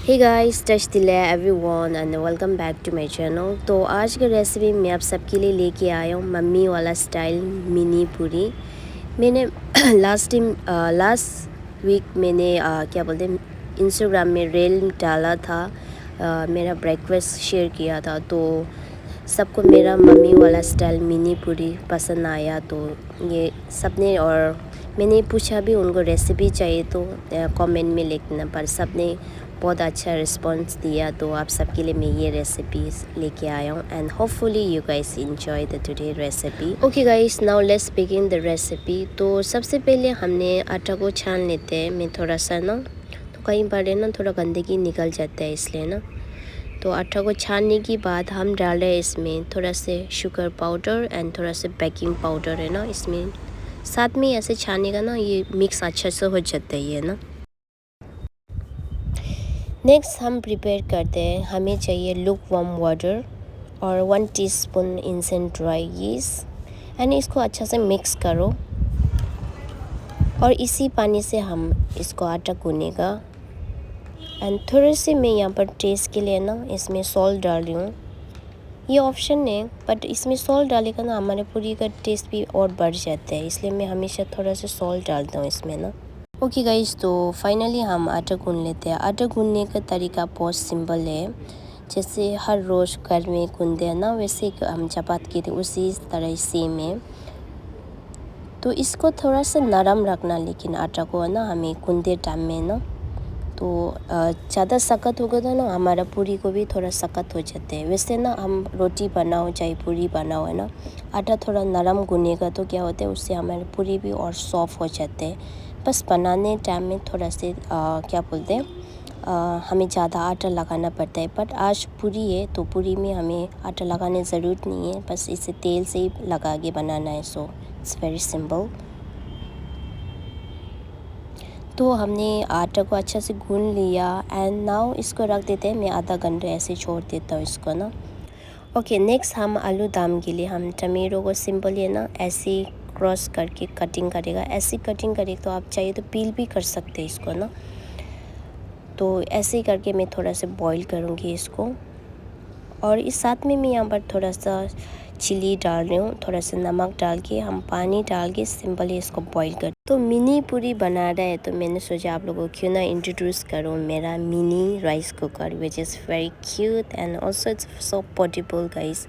हे guys टच दिले everyone and welcome back to my channel. तो आज की रेसिपी मैं आप सबके लिए लेके आया हूँ मम्मी वाला स्टाइल मिनी पूरी। मैंने लास्ट वीक मैंने क्या बोलते हैं इंस्टाग्राम में रील डाला था। मेरा ब्रेकफास्ट शेयर किया था तो सबको मेरा मम्मी वाला स्टाइल मिनी पूरी पसंद आया। तो ये सबने और मैंने पूछा भी उनको रेसिपी चाहिए तो कमेंट में लिखना, पर सबने बहुत अच्छा रिस्पॉन्स दिया। तो आप सबके लिए मैं ये रेसिपीज लेके आया हूँ and hopefully you guys enjoy the today recipe. Okay guys, now let's begin the recipe. तो सबसे पहले हमने आटा को छान लेते हैं। मैं थोड़ा सा ना तो कई बार है ना थोड़ा गंदगी निकल जाता है इसलिए ना। तो आटा को छानने के बाद हम डाल रहे हैं इसमें थोड़ा से शुगर पाउडर एंड थोड़ा से बेकिंग पाउडर है ना इसमें साथ में। ऐसे छानने का ना ये मिक्स अच्छा से हो जाता है ये ना। नेक्स्ट हम प्रिपेयर करते हैं। हमें चाहिए लुक वार्म वाटर और 1 teaspoon instant dry yeast and इसको अच्छा से मिक्स करो। और इसी पानी से हम इसको आटा गूनेगा। एंड थोड़े से मैं यहाँ पर टेस्ट के लिए ना इसमें सॉल्ट डाल रही हूँ। ये ऑप्शन है बट इसमें सॉल्ट डालेगा ना हमारे पूरी का टेस्ट भी और बढ़ जाता है, इसलिए मैं हमेशा थोड़ा सा सॉल्ट डालता हूँ इसमें ना। ओके गाइस, तो फाइनली हम आटा गूंद लेते हैं। आटा गूंदने का तरीका बहुत सिंपल है। जैसे हर रोज़ घर में गूंदते हैं ना वैसे हम चपाती की उसी तरह सेम है। तो इसको थोड़ा सा नरम रखना, लेकिन आटा को है ना हमें गूंदते टाइम में ना तो ज़्यादा सख्त होगा तो ना हमारा पूरी को भी थोड़ा सख्त हो जाते हैं। वैसे ना हम रोटी बनाओ चाहे पूरी बनाओ है ना, आटा थोड़ा नरम गूनेगा तो क्या होता है उससे हमारे पूरी भी और सॉफ्ट हो जाते हैं। बस बनाने टाइम में थोड़ा से क्या बोलते हैं हमें ज़्यादा आटा लगाना पड़ता है। बट आज पूरी है तो पूरी में हमें आटा लगाने ज़रूरत नहीं है, बस इसे तेल से ही लगा के बनाना है। So it's very simple. तो हमने आटा को अच्छा से गूंद लिया एंड नाउ इसको रख देते हैं। मैं आधा घंटा ऐसे छोड़ देता हूँ इसको ना। ओके, नेक्स्ट हम आलू दम के लिए हम टमेटो को सिंपल है ना ऐसे क्रॉस करके कटिंग करेगा। ऐसी कटिंग करेगा तो आप चाहिए तो पील भी कर सकते हैं इसको ना। तो ऐसे ही करके मैं थोड़ा सा बॉईल करूँगी इसको। और इस साथ में मैं यहाँ पर थोड़ा सा चिली डाल रही हूँ, थोड़ा सा नमक डाल के हम पानी डाल के सिंपली इसको बॉईल कर। तो मिनी पूरी बना रहा है तो मैंने सोचा आप लोगों को क्यों ना इंट्रोड्यूस करूँ मेरा mini rice cooker which is very cute and also it's so portable guys.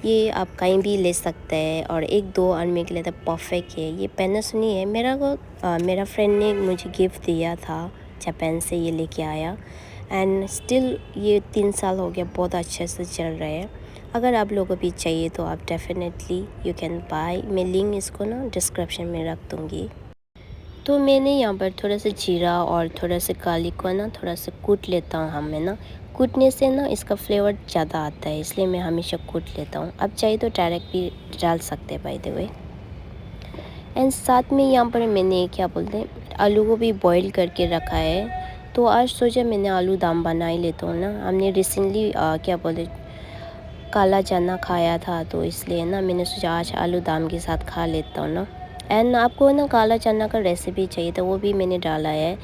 ये आप कहीं भी ले सकते हैं और 1-2 आदमी के लिए तो परफेक्ट है। ये पैनासोनिक है। मेरा फ्रेंड ने मुझे गिफ्ट दिया था, जापान से ये लेके आया एंड स्टिल ये 3 साल हो गया, बहुत अच्छे से चल रहा है। अगर आप लोगों को भी चाहिए तो आप डेफिनेटली यू कैन बाय। मैं लिंक इसको ना डिस्क्रिप्शन में रख दूँगी। तो मैंने यहाँ पर थोड़ा सा जीरा और थोड़ा सा गार्लिक को ना थोड़ा सा कूट लेता हूँ। हमें ना कूटने से ना इसका फ्लेवर ज़्यादा आता है, इसलिए मैं हमेशा कूट लेता हूँ। अब चाहिए तो डायरेक्ट भी डाल सकते हैं बाय द वे। एंड साथ में यहाँ पर मैंने क्या बोलते हैं आलू को भी बॉईल करके रखा है। तो आज सोचा मैंने आलू दम बना ही लेता हूँ ना। हमने रिसेंटली क्या बोलते काला चना खाया था तो इसलिए ना मैंने सोचा आज आलू दम के साथ खा लेता हूँ ना। एंड आपको ना काला चना का रेसिपी चाहिए तो वो भी मैंने डाला है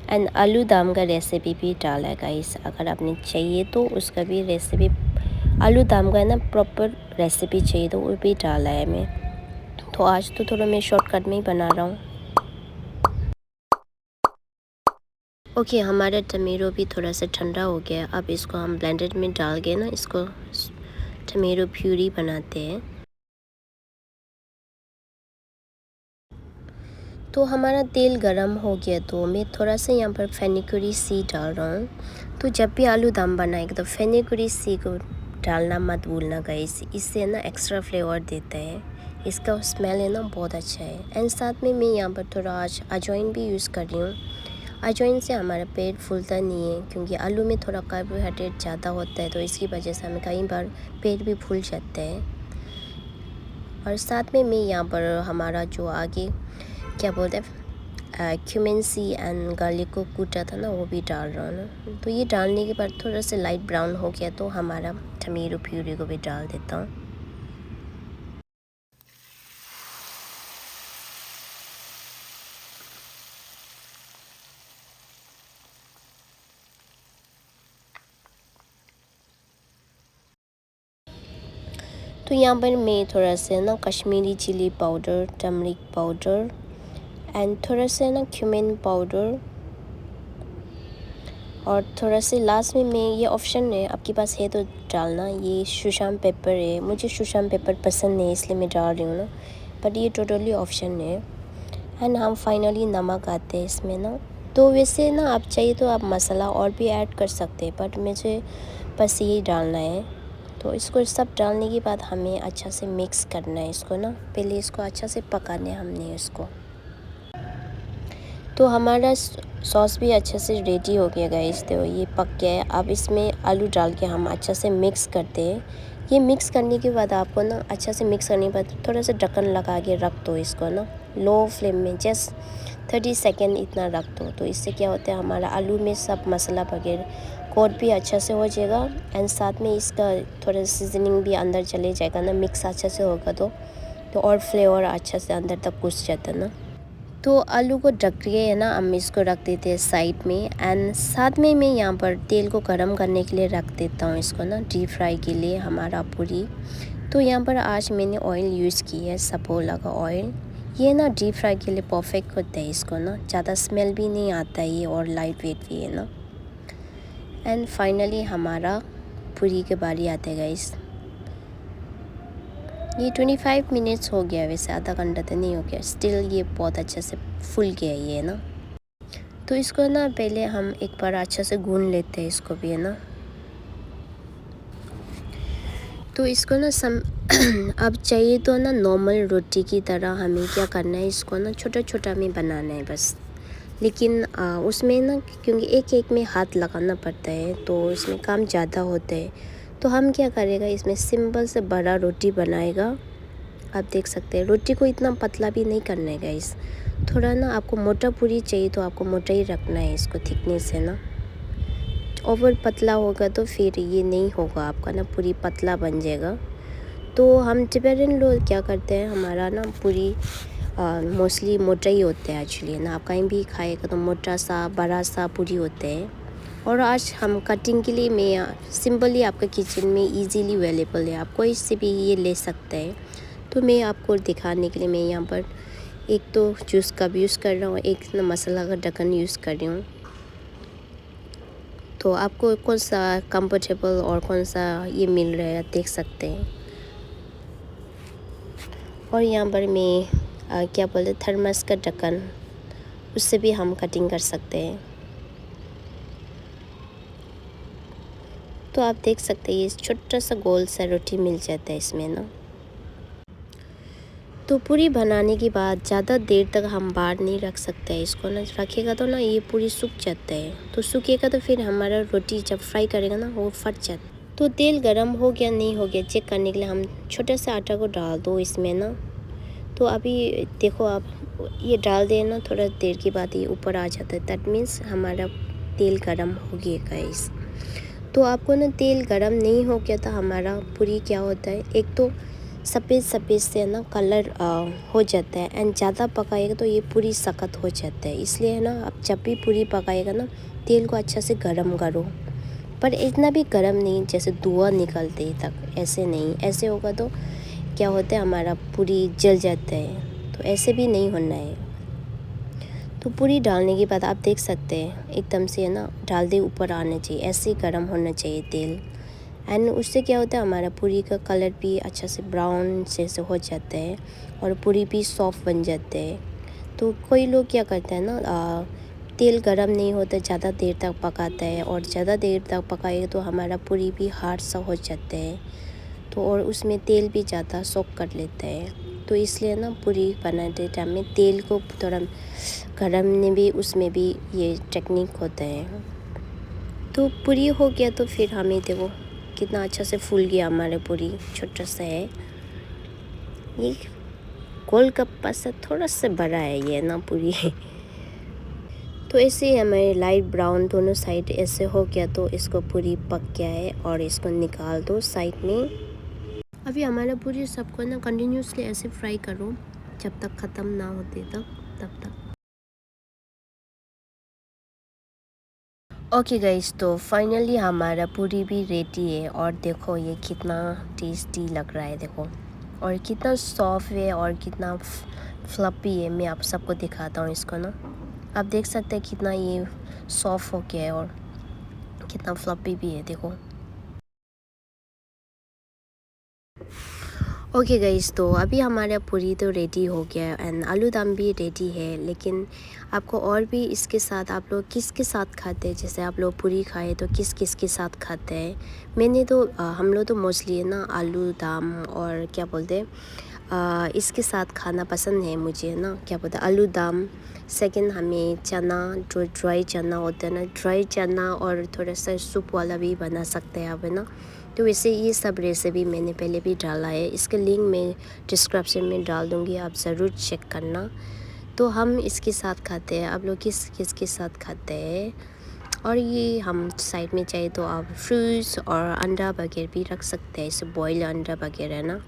एंड आलू दम का रेसिपी भी डाला है गाइस। अगर आपने चाहिए तो उसका भी रेसिपी आलू दम का है ना प्रॉपर रेसिपी चाहिए तो वो भी डाला है मैं। तो आज तो थोड़ा मैं शॉर्टकट में ही बना रहा हूँ। ओके, हमारा टमेटो भी थोड़ा सा ठंडा हो गया। अब इसको हम ब्लेंडर में डाल के ना इसको टमेटो प्यूरी बनाते हैं। तो हमारा तेल गरम हो गया तो मैं थोड़ा सा यहाँ पर फेनिकुरी सी डाल रहा हूँ। तो जब भी आलू दम बनाएगा तो फेनिकुरी सी को डालना मत भूलना गाइस, इससे ना एक्स्ट्रा फ्लेवर देता है। इसका स्मेल है ना बहुत अच्छा है। एंड साथ में मैं यहाँ पर थोड़ा आज अजवाइन भी यूज़ कर रही हूँ। अजवाइन से हमारा पेट फूलता नहीं है, क्योंकि आलू में थोड़ा कार्बोहाइड्रेट ज़्यादा होता है तो इसकी वजह से हमें कई बार पेट भी फूल जाता है। और साथ में मैं यहाँ पर हमारा जो आगे क्या बोलते हैं क्यूमिन सी एंड गार्लिक को कूटा था ना वो भी डाल रहा हूँ ना। तो ये डालने के बाद थोड़ा सा लाइट ब्राउन हो गया तो हमारा टमेटो प्यूरी को भी डाल देता हूँ। तो यहाँ पर मैं थोड़ा सा ना Kashmiri chilli powder, turmeric powder and थोड़ा सा ना क्यूमिन पाउडर और थोड़ा से लास्ट में मैं, ये ऑप्शन है, आपके पास है तो डालना, ये शुशाम पेपर है। मुझे शुशाम पेपर पसंद नहीं इसलिए मैं डाल रही हूँ ना, बट ये टोटली ऑप्शन है। एंड हम फाइनली नमक आते हैं इसमें ना। तो वैसे ना आप चाहिए तो आप मसाला और भी ऐड कर सकते हैं, बट मुझे बस यही डालना है। तो इसको सब डालने के बाद हमें अच्छा से मिक्स करना है इसको ना। पहले इसको अच्छा से पकाना है हमने इसको। तो हमारा सॉस भी अच्छे से रेडी हो गया गाइस। तो ये पक गया है। अब इसमें आलू डाल के हम अच्छा से मिक्स करते हैं। ये मिक्स करने के बाद आपको ना अच्छा से मिक्स करने के बाद थोड़ा सा ढक्कन लगा के रख दो इसको ना, लो फ्लेम में जस्ट 30 सेकेंड इतना रख दो। तो इससे क्या होता है, हमारा आलू में सब मसाला वगैरह कोट भी अच्छा से हो जाएगा एंड साथ में इसका थोड़ा सीजनिंग भी अंदर चले जाएगा ना, मिक्स अच्छा से होगा तो और फ्लेवर अच्छा से अंदर तक घुस जाता ना। तो आलू को ढक के है ना, हम इसको रख देते हैं साइड में। एंड साथ में मैं यहाँ पर तेल को गरम करने के लिए रख देता हूँ इसको ना, डीप फ्राई के लिए हमारा पूरी। तो यहाँ पर आज मैंने ऑयल यूज़ की है, सफोला का ऑयल। ये ना डीप फ्राई के लिए परफेक्ट होता है इसको ना, ज़्यादा स्मेल भी नहीं आता है ये और लाइट वेट भी है ना। एंड फाइनली हमारा पूरी के बारी आते गाइस। ये 25 मिनट्स हो गया, वैसे आधा घंटा तो नहीं हो गया, स्टिल ये बहुत अच्छे से फूल गया ये ना। तो इसको ना पहले हम एक बार अच्छा से गूंद लेते हैं इसको भी है ना। तो इसको ना अब चाहिए तो ना नॉर्मल रोटी की तरह हमें क्या करना है, इसको ना छोटा छोटा में बनाना है बस। लेकिन उसमें ना क्योंकि एक एक में हाथ लगाना पड़ता है तो इसमें काम ज़्यादा होता है। तो हम क्या करेगा, इसमें सिंपल से बड़ा रोटी बनाएगा। आप देख सकते हैं रोटी को इतना पतला भी नहीं करना है गाइस। थोड़ा ना आपको मोटा पूरी चाहिए तो आपको मोटा ही रखना है इसको थिकनेस है ना। ओवर पतला होगा तो फिर ये नहीं होगा आपका ना, पूरी पतला बन जाएगा। तो हम तिब्बतन लोग क्या करते हैं, हमारा ना पूरी मोस्टली मोटा ही होता है एक्चुअली ना। आप कहीं भी खाएगा तो मोटा सा बड़ा सा पूरी होते हैं। और आज हम कटिंग के लिए मैं सिंपली आपका किचन में इजीली अवेलेबल है, आप कोई से भी ये ले सकते हैं। तो मैं आपको दिखाने के लिए मैं यहाँ पर एक तो जूस कप यूज़ कर रहा हूँ, एक ना मसाला का ढक्कन यूज़ कर रही हूँ। तो आपको कौन सा कंफर्टेबल और कौन सा ये मिल रहा है देख सकते हैं। और यहाँ पर मैं क्या बोलते थर्मस का ढक्कन, उससे भी हम कटिंग कर सकते हैं। तो आप देख सकते हैं ये छोटा सा गोल सा रोटी मिल जाता है इसमें ना। तो पूरी बनाने के बाद ज़्यादा देर तक हम बाहर नहीं रख सकते हैं इसको ना, रखेगा तो ना ये पूरी सूख जाता है। तो सूखेगा तो फिर हमारा रोटी जब फ्राई करेगा ना वो फट जाता। तो तेल गरम हो गया नहीं हो गया चेक करने के लिए हम छोटा सा आटा को डाल दो इसमें ना। तो अभी देखो आप ये डाल दें ना, थोड़ा देर के बाद ये ऊपर आ जाता है, दैट मीन्स हमारा तेल गरम हो गया गाइस। तो आपको ना तेल गरम नहीं हो गया था हमारा पूरी क्या होता है, एक तो सफ़ेद सफ़ेद से ना कलर हो जाता है एंड ज़्यादा पकाएगा तो ये पूरी सख्त हो जाता है। इसलिए है ना आप जब भी पूरी पकाएगा ना तेल को अच्छा से गरम करो, पर इतना भी गरम नहीं जैसे धुआं निकलते तक, ऐसे नहीं। ऐसे होगा तो क्या होता है हमारा पूरी जल जाता है, तो ऐसे भी नहीं होना है। तो पूरी डालने के बाद आप देख सकते हैं एकदम से है ना डाल दे ऊपर आना चाहिए, ऐसे ही गर्म होना चाहिए तेल। एंड उससे क्या होता है हमारा पूरी का कलर भी अच्छा से ब्राउन से हो जाता है और पूरी भी सॉफ्ट बन जाते हैं। तो कोई लोग क्या करते हैं ना तेल गरम नहीं होता, ज़्यादा देर तक पकाता है और ज़्यादा देर तक पकाएगा तो हमारा पूरी भी हार्ड सा हो जाता है। तो और उसमें तेल भी ज़्यादा सोक कर लेता है। तो इसलिए ना पूरी बनाते टाइम में तेल को थोड़ा गरम ने भी उसमें भी ये टेक्निक होता है। तो पूरी हो गया तो फिर हमें देखो कितना अच्छा से फूल गया हमारे पूरी, छोटा सा है ये गोलगप्पा से थोड़ा सा बड़ा है ये ना पूरी। तो ऐसे हमारे लाइट ब्राउन दोनों साइड ऐसे हो गया तो इसको पूरी पक गया है और इसको निकाल दो साइड में। अभी हमारा पूरी सबको ना कंटिन्यूसली ऐसे फ्राई करो जब तक ख़त्म ना होते तब तक। ओके गाइस, तो फाइनली हमारा पूरी भी रेडी है और देखो ये कितना टेस्टी लग रहा है देखो, और कितना सॉफ्ट है और कितना फ्लफी है। मैं आप सबको दिखाता हूँ इसको ना, आप देख सकते हैं कितना ये सॉफ्ट हो गया है और कितना फ्लफी भी है देखो। ओके गाइस, तो अभी हमारा पूरी तो रेडी हो गया है एंड आलू दम भी रेडी है। लेकिन आपको और भी इसके साथ आप लोग किसके साथ खाते हैं, जैसे आप लोग पूरी खाए तो किस किस के साथ खाते हैं। मैंने तो हम लोग तो मोस्टली है ना आलू दम और क्या बोलते हैं इसके साथ खाना पसंद है मुझे ना, क्या बोलते हैं आलू दम। सेकंड हमें चना, जो ड्राई चना होता है ना, ड्राई चना और थोड़ा सा सूप वाला भी बना सकते हैं आप, है ना। तो वैसे ये सब रेसिपी मैंने पहले भी डाला है, इसके लिंक मैं डिस्क्रिप्शन में डाल दूँगी, आप ज़रूर चेक करना। तो हम इसके साथ खाते हैं, आप लोग किस किस के साथ खाते हैं। और ये हम साइड में चाहिए तो आप फ्रूट्स और अंडा वगैरह भी रख सकते हैं, इसे बॉयल अंडा वगैरह ना।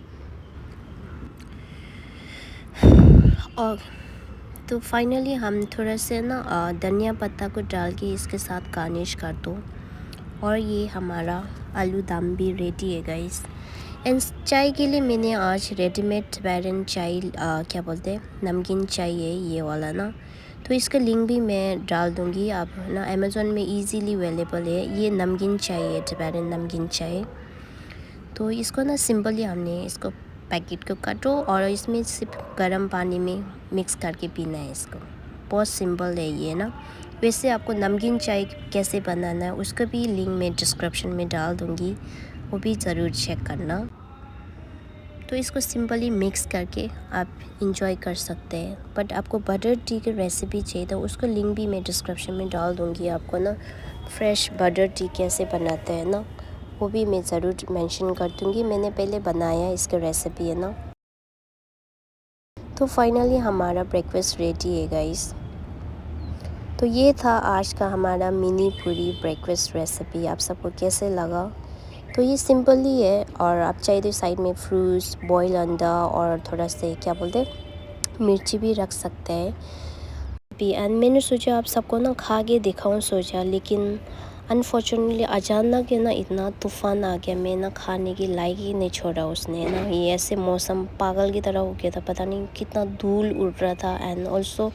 और तो फाइनली हम थोड़ा से ना धनिया पत्ता को डाल के इसके साथ गार्निश कर दो। और ये हमारा आलू दम भी रेडी है गाइस। एंड चाय के लिए मैंने आज रेडीमेड बैरन चाय क्या बोलते हैं नमकीन चाय है ये वाला ना, तो इसका लिंक भी मैं डाल दूँगी। आप ना अमेज़ोन में इजीली अवेलेबल है, ये नमकीन चाय है, बैरन नमकीन चाय। तो इसको ना सिंपली हमने इसको पैकेट को काटो और इसमें सिर्फ गर्म पानी में मिक्स करके पीना है इसको। बहुत सिंपल है ये ना। वैसे आपको नमकीन चाय कैसे बनाना है उसका भी लिंक मैं डिस्क्रिप्शन में डाल दूँगी, वो भी ज़रूर चेक करना। तो इसको सिंपली मिक्स करके आप इंजॉय कर सकते हैं। बट आपको बटर टी की रेसिपी चाहिए तो उसका लिंक भी मैं डिस्क्रिप्शन में डाल दूँगी आपको ना। फ्रेश बटर टी कैसे बनाते हैं ना, वो भी मैं ज़रूर मेंशन कर दूँगी, मैंने पहले बनाया इसका रेसिपी है ना। तो फाइनली हमारा ब्रेकफास्ट रेडी है गाइस। तो ये था आज का हमारा मिनी पूरी ब्रेकफास्ट रेसिपी, आप सबको कैसे लगा। तो ये सिंपल ही है, और आप चाहिए तो साइड में फ्रूट्स, बॉयल अंडा और थोड़ा से क्या बोलते हैं मिर्ची भी रख सकते हैं भी। एंड मैंने सोचा आप सबको ना खा के दिखाऊँ सोचा, लेकिन अनफॉर्चुनेटली अचानक है ना इतना तूफ़ान आ गया, मैं ना खाने की लायक ही नहीं छोड़ा उसने ना। ये ऐसे मौसम पागल की तरह हो गया था, पता नहीं कितना धूल उड़ रहा था। एंड ऑल्सो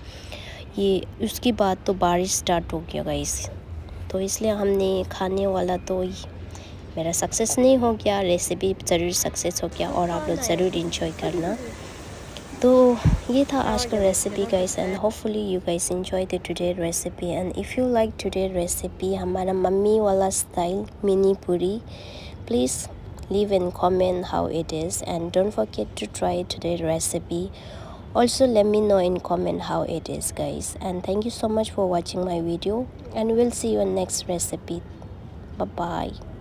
ये उसके बाद तो बारिश स्टार्ट हो गया गाइस, तो इसलिए हमने खाने वाला तो मेरा सक्सेस नहीं हो गया, रेसिपी ज़रूर सक्सेस हो गया और आप लोग ज़रूर इंजॉय करना। तो ये था आज का recipe guys, and hopefully you guys enjoy the today recipe. And if you like today recipe हमारा मम्मी वाला स्टाइल मिनी पूरी, please leave and comment how it is, and don't forget to try today's recipe. Also let me know in comment how it is guys, and thank you so much for watching my video, and we'll see you in next recipe. Bye bye.